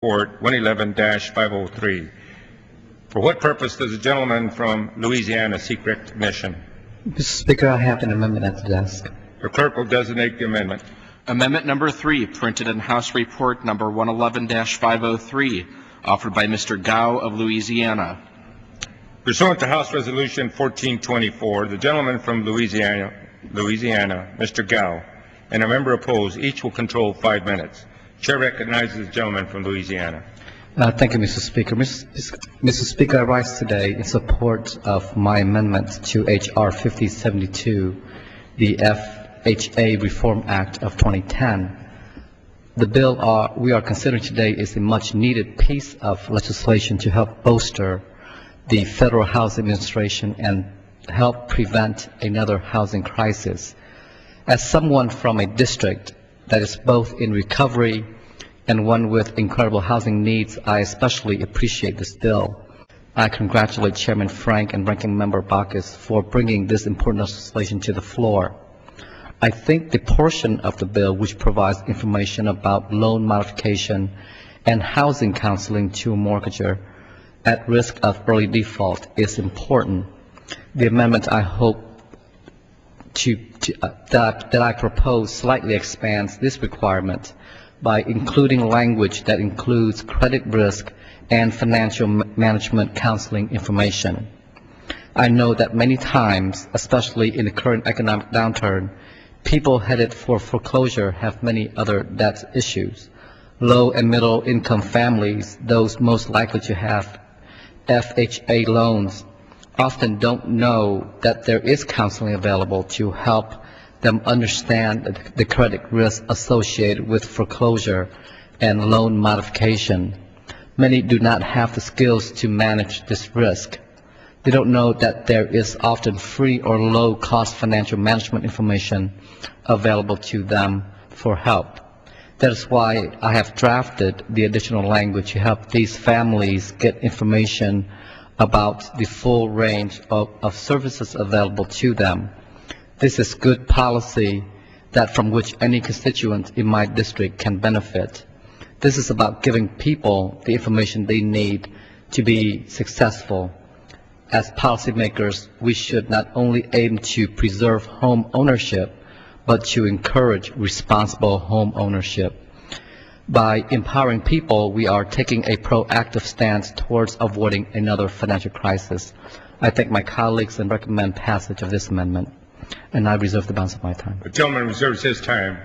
Report 111-503. For what purpose does the gentleman from Louisiana seek recognition? Mr. Speaker, I have an amendment at the desk. The clerk will designate the amendment. Amendment number 3, printed in House Report number 111-503, offered by Mr. Gao of Louisiana. Pursuant to House Resolution 1424, the gentleman from Louisiana, Mr. Gao, and a member opposed, each will control 5 minutes. Chair recognizes the gentleman from Louisiana. Thank you, Mr. Speaker. Mr. Speaker, I rise today in support of my amendment to H.R. 5072, the FHA Reform Act of 2010. The bill we are considering today is a much-needed piece of legislation to help bolster the Federal Housing Administration and help prevent another housing crisis. As someone from a district that is both in recovery and one with incredible housing needs, I especially appreciate this bill. I congratulate Chairman Frank and Ranking Member Bacchus for bringing this important legislation to the floor. I think the portion of the bill which provides information about loan modification and housing counseling to a mortgager at risk of early default is important. The amendment I hope that I propose slightly expands this requirement by including language that includes credit risk and financial management counseling information. I know that many times, especially in the current economic downturn, people headed for foreclosure have many other debt issues. Low and middle income families, those most likely to have FHA loans, often don't know that there is counseling available to help them understand the credit risk associated with foreclosure and loan modification. Many do not have the skills to manage this risk. They don't know that there is often free or low-cost financial management information available to them for help. That is why I have drafted the additional language to help these families get information about the full range of services available to them. This is good policy that from which any constituent in my district can benefit. This is about giving people the information they need to be successful. As policymakers, we should not only aim to preserve home ownership, but to encourage responsible home ownership. By empowering people, we are taking a proactive stance towards avoiding another financial crisis. I thank my colleagues and recommend passage of this amendment, and I reserve the balance of my time. The gentleman reserves his time.